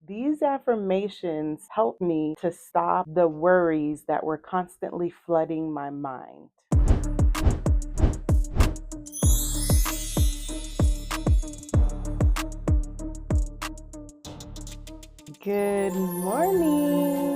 These affirmations help me to stop the worries that were constantly flooding my mind. Good morning.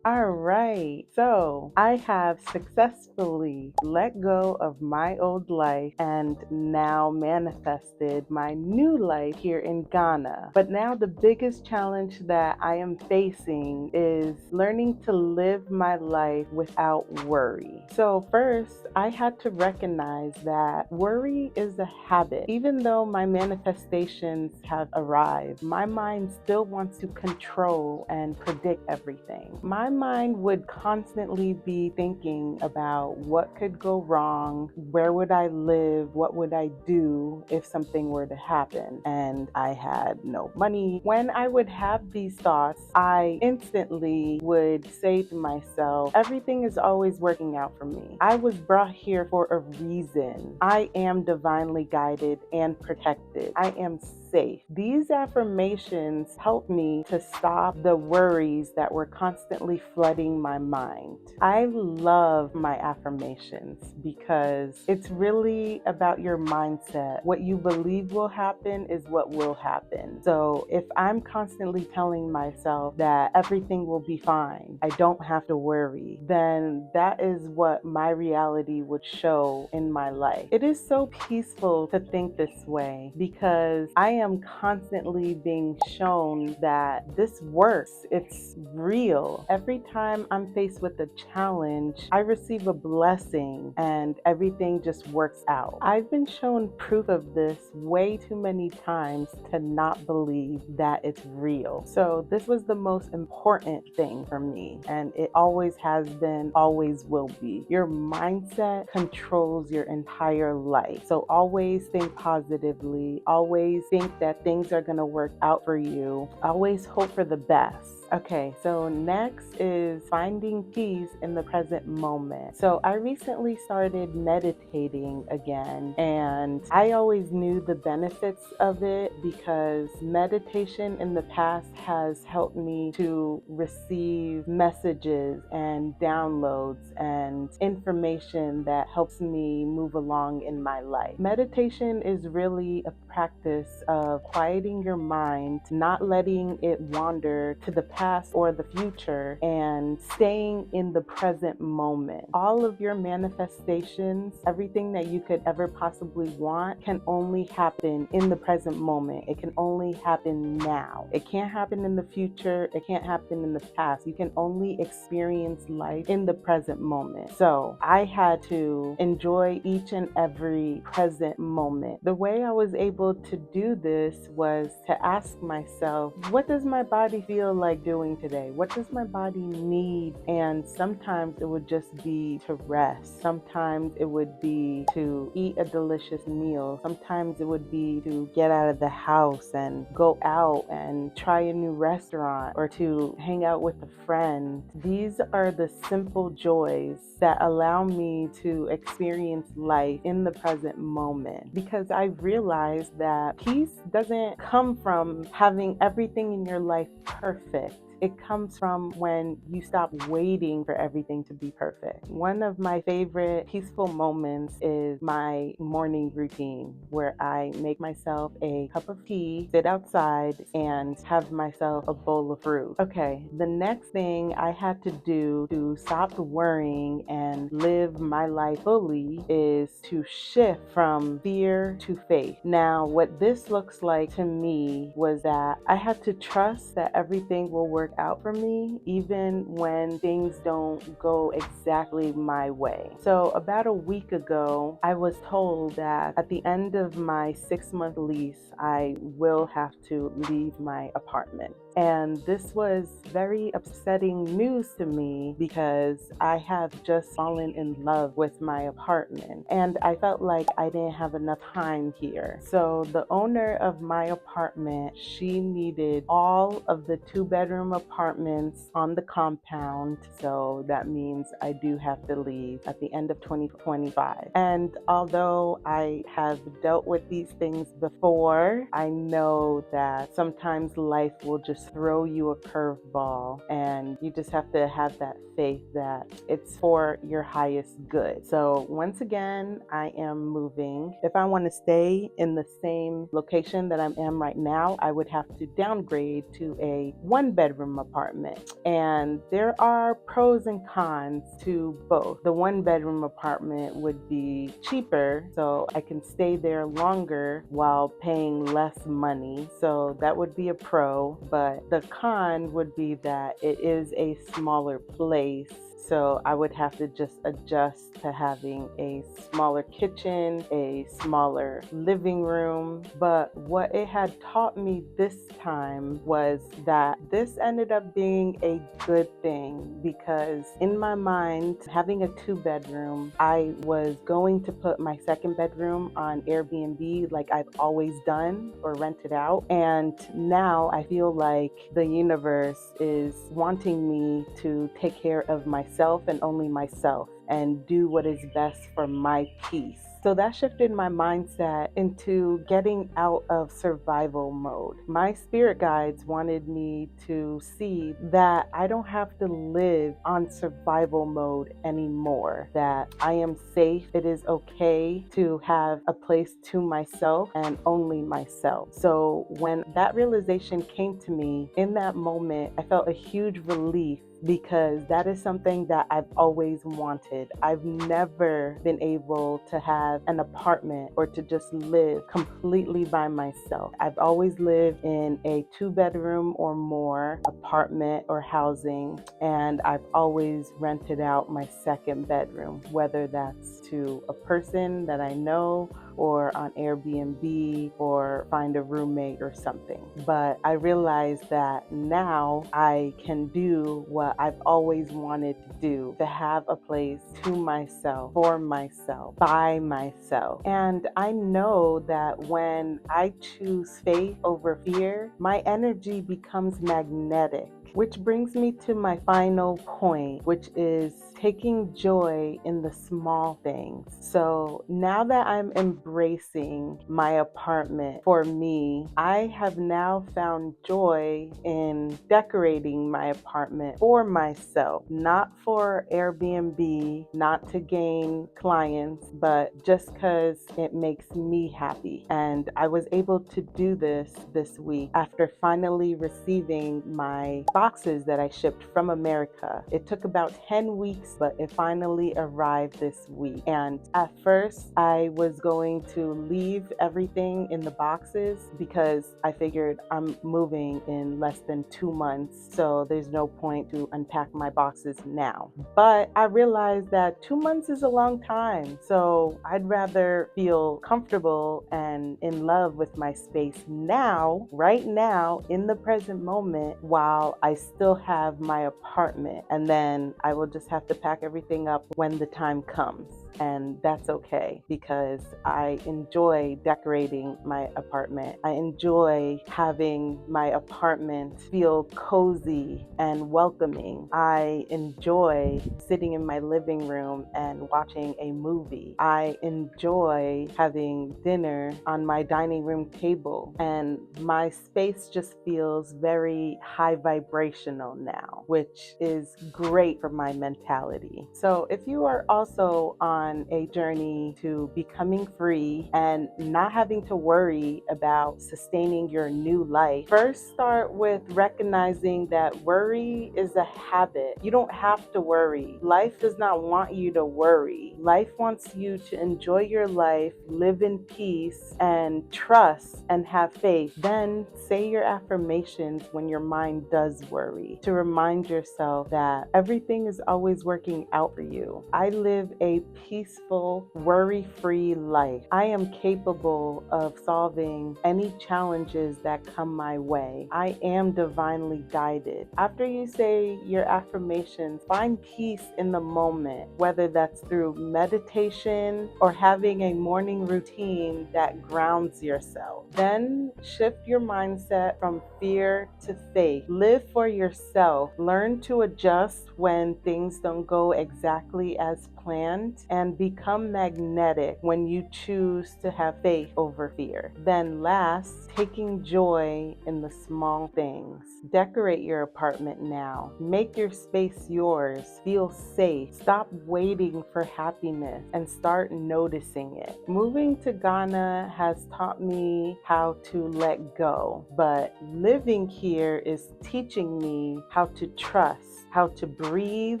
All right. So I have successfully let go of my old life and now manifested my new life here in Ghana. But now the biggest challenge that I am facing is learning to live my life without worry. So first, I had to recognize that worry is a habit. Even though my manifestations have arrived, my mind still wants to control and predict everything. My mind would constantly be thinking about what could go wrong, where would I live, what would I do if something were to happen and I had no money. When I would have these thoughts, I instantly would say to myself, everything is always working out for me. I was brought here for a reason. I am divinely guided and protected. I am safe. These affirmations help me to stop the worries that were constantly flooding my mind. I love my affirmations because it's really about your mindset. What you believe will happen is what will happen. So if I'm constantly telling myself that everything will be fine, I don't have to worry, then that is what my reality would show in my life. It is so peaceful to think this way because I am constantly being shown that this works. It's real. Every time I'm faced with a challenge, I receive a blessing and everything just works out. I've been shown proof of this way too many times to not believe that it's real. So this was the most important thing for me, and it always has been, always will be. Your mindset controls your entire life. So always think positively. Always think that things are going to work out for you. Always hope for the best. Okay, so next is finding peace in the present moment. So I recently started meditating again, and I always knew the benefits of it because meditation in the past has helped me to receive messages and downloads and information that helps me move along in my life. Meditation is really a practice of quieting your mind, not letting it wander to the past or the future, and staying in the present moment. All of your manifestations, everything that you could ever possibly want, can only happen in the present moment. It can only happen now. It can't happen in the future. It can't happen in the past. You can only experience life in the present moment. So I had to enjoy each and every present moment. The way I was able to do this was to ask myself, what does my body feel like doing today? What does my body need? And sometimes it would just be to rest. Sometimes it would be to eat a delicious meal. Sometimes it would be to get out of the house and go out and try a new restaurant or to hang out with a friend. These are the simple joys that allow me to experience life in the present moment, because I've realized that peace doesn't come from having everything in your life perfect. It comes from when you stop waiting for everything to be perfect. One of my favorite peaceful moments is my morning routine where I make myself a cup of tea, sit outside, and have myself a bowl of fruit. Okay, the next thing I had to do to stop worrying and live my life fully is to shift from fear to faith. Now, what this looks like to me was that I had to trust that everything will work out for me, even when things don't go exactly my way. So about a week ago, I was told that at the end of my 6-month lease, I will have to leave my apartment. And this was very upsetting news to me because I have just fallen in love with my apartment and I felt like I didn't have enough time here. So the owner of my apartment, she needed all of the 2-bedroom apartments on the compound, so that means I do have to leave at the end of 2025. And although I have dealt with these things before, I know that sometimes life will just throw you a curveball, and you just have to have that faith that it's for your highest good. So once again, I am moving. If I want to stay in the same location that I am right now, I would have to downgrade to a 1-bedroom apartment. And there are pros and cons to both. The 1-bedroom apartment would be cheaper, so I can stay there longer while paying less money. So that would be a pro, but the con would be that it is a smaller place. So I would have to just adjust to having a smaller kitchen, a smaller living room. But what it had taught me this time was that this ended up being a good thing, because in my mind, having a 2-bedroom, I was going to put my 2nd bedroom on Airbnb like I've always done, or rented out. And now I feel like the universe is wanting me to take care of myself and only myself, and do what is best for my peace. So that shifted my mindset into getting out of survival mode. My spirit guides wanted me to see that I don't have to live on survival mode anymore, that I am safe. It is okay to have a place to myself and only myself. So when that realization came to me, in that moment, I felt a huge relief, because that is something that I've always wanted. I've never been able to have an apartment or to just live completely by myself. I've always lived in a 2-bedroom or more apartment or housing, and I've always rented out my 2nd bedroom, whether that's to a person that I know or on Airbnb, or find a roommate or something. But I realized that now I can do what I've always wanted to do, to have a place to myself, for myself, by myself. And I know that when I choose faith over fear, my energy becomes magnetic. Which brings me to my final point, which is taking joy in the small things. So now that I'm embracing my apartment for me, I have now found joy in decorating my apartment for myself, not for Airbnb, not to gain clients, but just because it makes me happy. And I was able to do this week after finally receiving my boxes that I shipped from America. It took about 10 weeks, but it finally arrived this week. And at first, I was going to leave everything in the boxes, because I figured I'm moving in less than 2 months, so there's no point to unpack my boxes now. But I realized that 2 months is a long time, so I'd rather feel comfortable and in love with my space now, right now, in the present moment, while I still have my apartment. And then I will just have to pack everything up when the time comes. And that's okay, because I enjoy decorating my apartment. I enjoy having my apartment feel cozy and welcoming. I enjoy sitting in my living room and watching a movie. I enjoy having dinner on my dining room table, and my space just feels very high vibrational now, which is great for my mentality. So if you are also on a journey to becoming free and not having to worry about sustaining your new life, first start with recognizing that worry is a habit. You don't have to worry. Life does not want you to worry. Life wants you to enjoy your life, live in peace, and trust and have faith. Then say your affirmations when your mind does worry, to remind yourself that everything is always working out for you. I live a peaceful, worry-free life. I am capable of solving any challenges that come my way. I am divinely guided. After you say your affirmations, find peace in the moment, whether that's through meditation or having a morning routine that grounds yourself. Then shift your mindset from fear to faith. Live for yourself. Learn to adjust when things don't go exactly as planned, and become magnetic when you choose to have faith over fear. Then last, taking joy in the small things. Decorate your apartment now. Make your space yours. Feel safe. Stop waiting for happiness and start noticing it. Moving to Ghana has taught me how to let go, but living here is teaching me how to trust, how to breathe,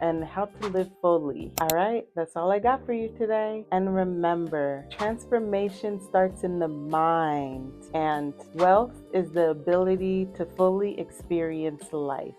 and how to live fully. All right, that's all I got for you today. And remember, transformation starts in the mind, and wealth is the ability to fully experience life.